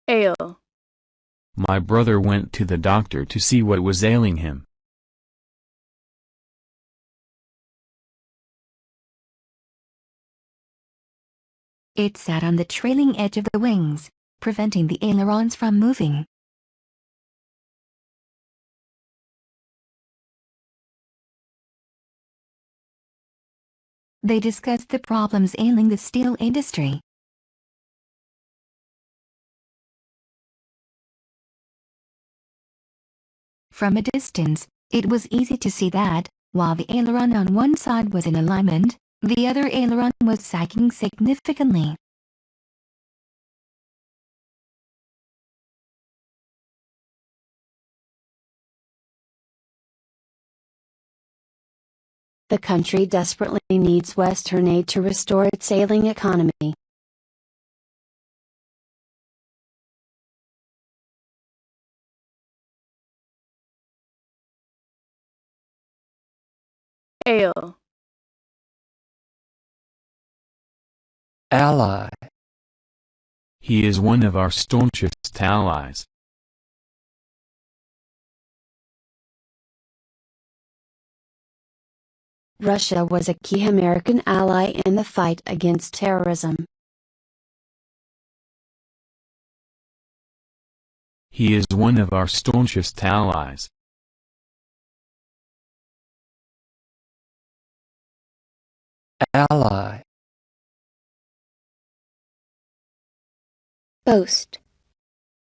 Ale. My brother went to the doctor to see what was ailing him. It sat on the trailing edge of the wings, preventing the ailerons from moving. They discussed the problems ailing the steel industry. From a distance, it was easy to see that, while the aileron on one side was in alignment, the other aileron was sagging significantly. The country desperately needs Western aid to restore its sailing economy. Ale. Ally. He is one of our staunchest allies. Russia was a key American ally in the fight against terrorism. He is one of our staunchest allies. Ally. Boast.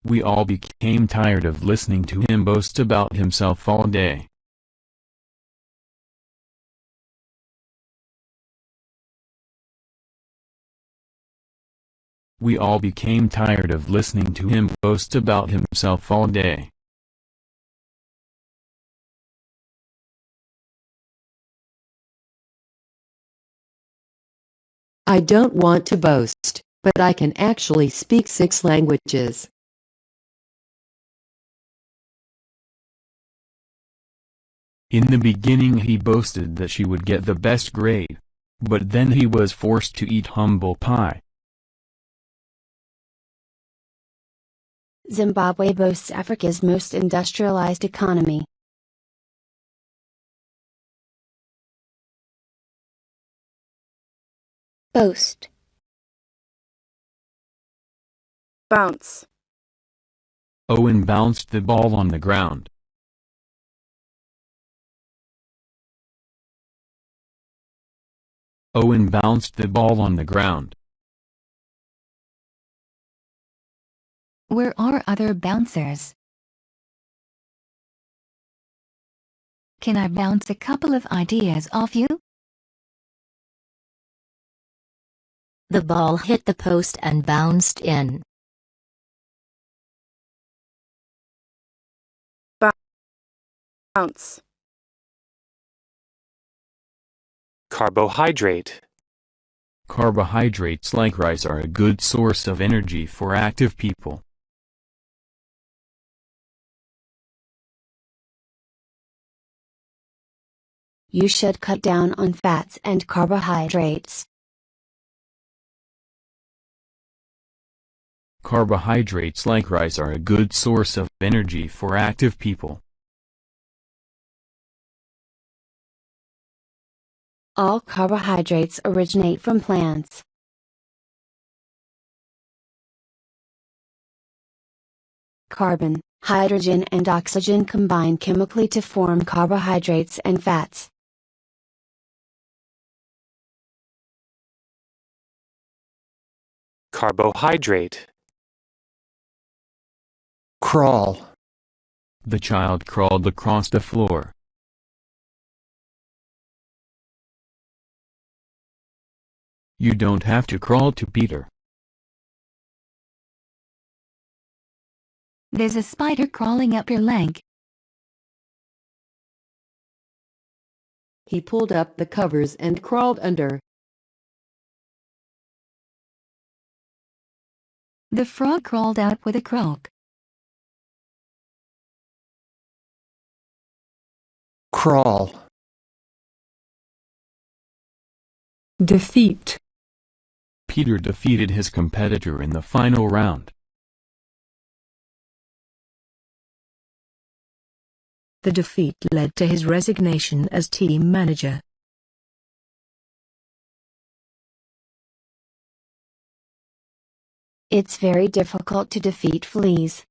We all became tired of listening to him boast about himself all day. We all became tired of listening to him boast about himself all day. I don't want to boast, but I can actually speak 6 languages. In the beginning he boasted that she would get the best grade. But then he was forced to eat humble pie. Zimbabwe boasts Africa's most industrialized economy. Boast. Bounce. Owen bounced the ball on the ground. Owen bounced the ball on the ground. Where are other bouncers? Can I bounce a couple of ideas off you? The ball hit the post and bounced in. Bounce. Carbohydrate. Carbohydrates like rice are a good source of energy for active people. You should cut down on fats and carbohydrates. Carbohydrates like rice are a good source of energy for active people. All carbohydrates originate from plants. Carbon, hydrogen and oxygen combine chemically to form carbohydrates and fats. Carbohydrate. Crawl. The child crawled across the floor. You don't have to crawl to Peter. There's a spider crawling up your leg. He pulled up the covers and crawled under. The frog crawled out with a croak. Crawl. Defeat. Peter defeated his competitor in the final round. The defeat led to his resignation as team manager. It's very difficult to defeat fleas.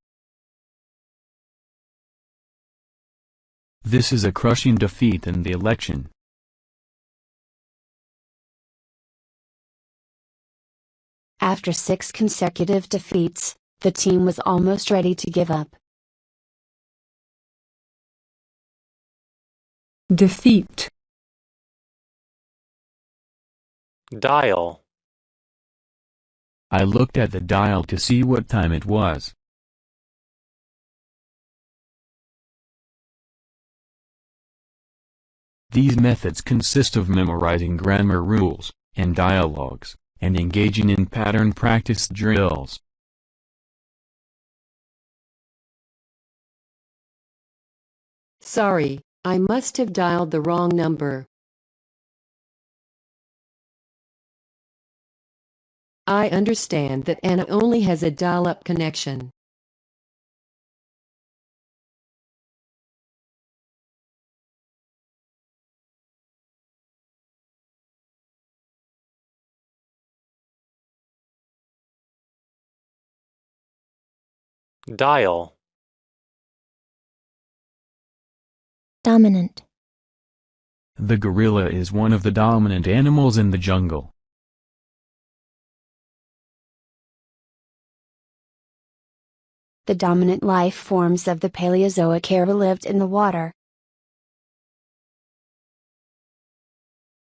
This is a crushing defeat in the election. After 6 consecutive defeats, the team was almost ready to give up. Defeat. Dial. I looked at the dial to see what time it was. These methods consist of memorizing grammar rules, and dialogues, and engaging in pattern practice drills. Sorry, I must have dialed the wrong number. I understand that Anna only has a dial-up connection. Dial. Dominant. The gorilla is one of the dominant animals in the jungle. The dominant life forms of the Paleozoic era lived in the water.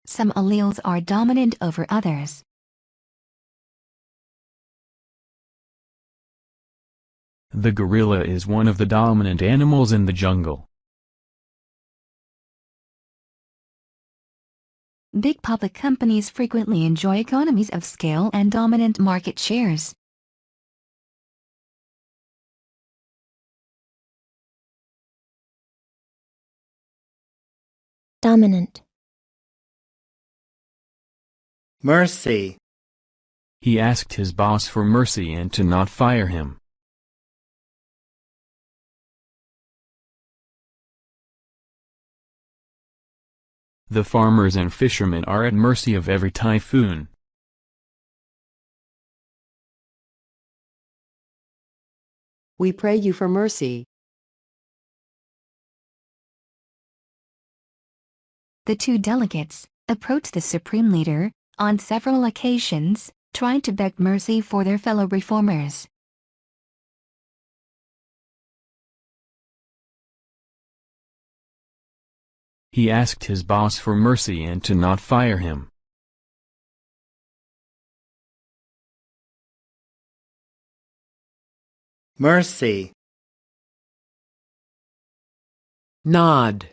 Some alleles are dominant over others. The gorilla is one of the dominant animals in the jungle. Big public companies frequently enjoy economies of scale and dominant market shares. Dominant. Mercy. He asked his boss for mercy and to not fire him. The farmers and fishermen are at mercy of every typhoon. We pray you for mercy. The 2 delegates approached the Supreme Leader, on several occasions, trying to beg mercy for their fellow reformers. He asked his boss for mercy and to not fire him. Mercy. Nod.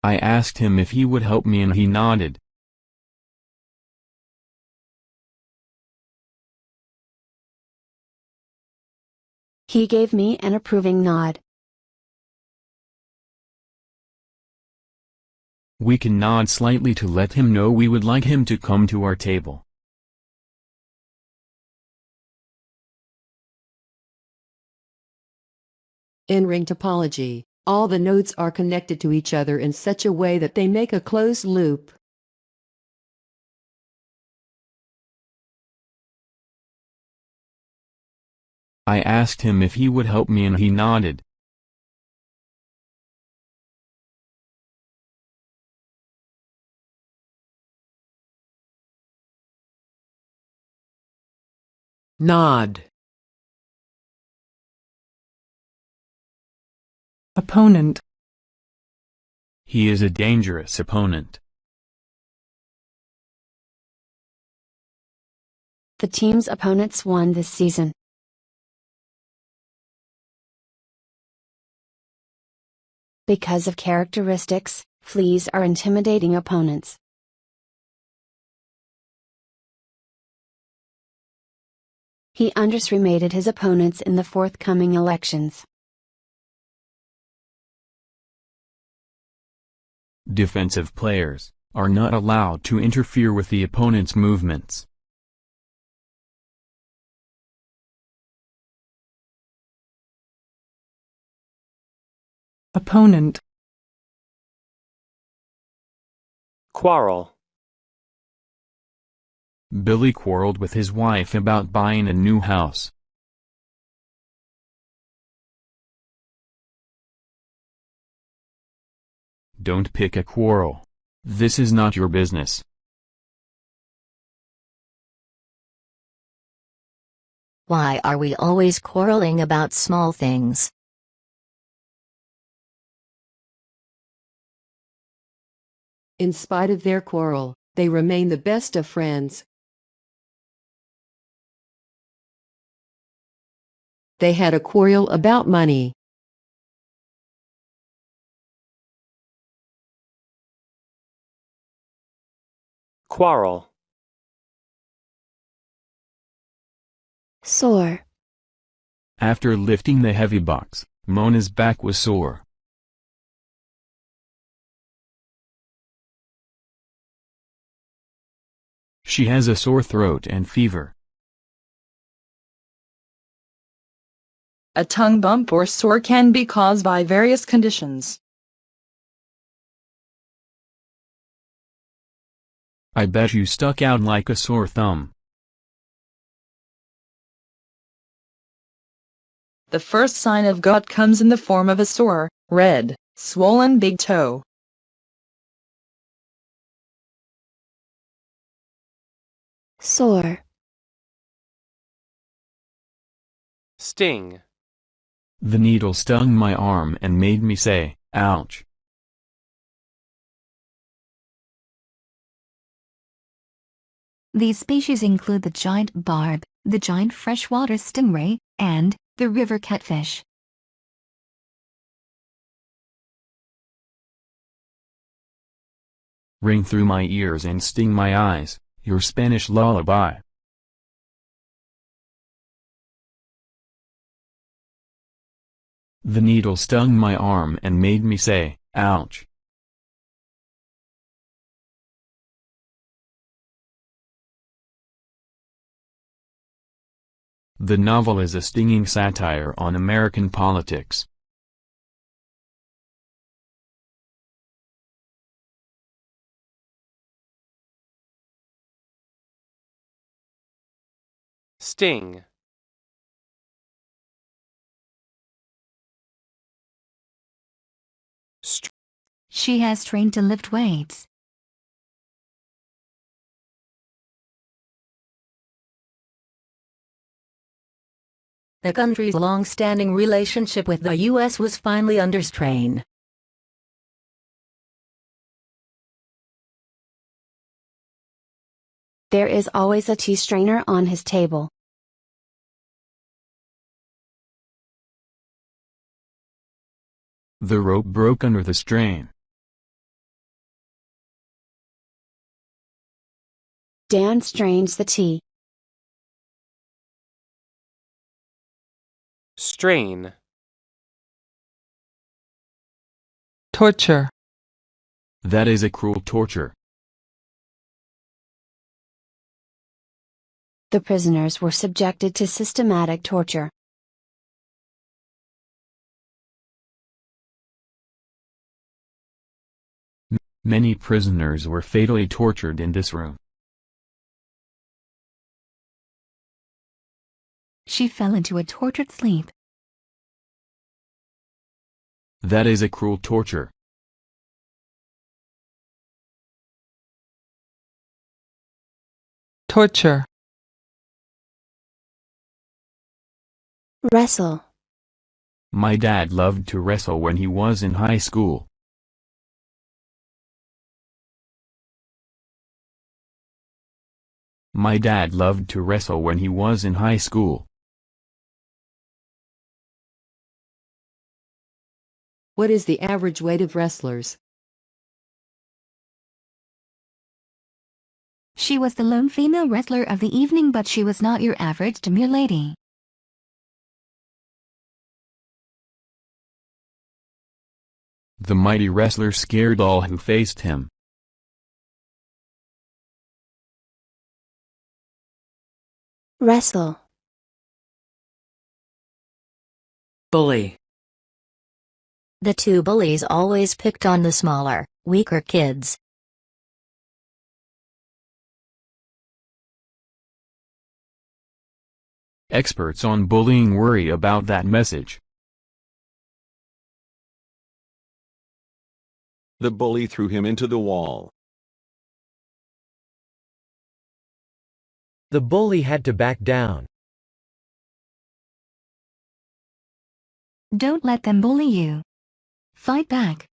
I asked him if he would help me and he nodded. He gave me an approving nod. We can nod slightly to let him know we would like him to come to our table. In ring topology, all the nodes are connected to each other in such a way that they make a closed loop. I asked him if he would help me and he nodded. Nod. Opponent. He is a dangerous opponent. The team's opponents won this season. Because of characteristics, fleas are intimidating opponents. He underestimated his opponents in the forthcoming elections. Defensive players are not allowed to interfere with the opponent's movements. Opponent. Quarrel. Billy quarreled with his wife about buying a new house. Don't pick a quarrel. This is not your business. Why are we always quarreling about small things? In spite of their quarrel, they remain the best of friends. They had a quarrel about money. Quarrel. Sore. After lifting the heavy box, Mona's back was sore. She has a sore throat and fever. A tongue bump or sore can be caused by various conditions. I bet you stuck out like a sore thumb. The first sign of gout comes in the form of a sore, red, swollen big toe. Sore. Sting. The needle stung my arm and made me say, ouch. These species include the giant barb, the giant freshwater stingray, and the river catfish. Ring through my ears and sting my eyes, your Spanish lullaby. The needle stung my arm and made me say, ouch. The novel is a stinging satire on American politics. Sting. She has trained to lift weights. The country's long-standing relationship with the U.S. was finally under strain. There is always a tea strainer on his table. The rope broke under the strain. Dan strains the tea. Strain. Torture. That is a cruel torture. The prisoners were subjected to systematic torture. Many prisoners were fatally tortured in this room. She fell into a tortured sleep. That is a cruel torture. Torture. Wrestle. My dad loved to wrestle when he was in high school. My dad loved to wrestle when he was in high school. What is the average weight of wrestlers? She was the lone female wrestler of the evening, but she was not your average demure lady. The mighty wrestler scared all who faced him. Wrestle. Bully. The two bullies always picked on the smaller, weaker kids. Experts on bullying worry about that message. The bully threw him into the wall. The bully had to back down. Don't let them bully you. Fight back.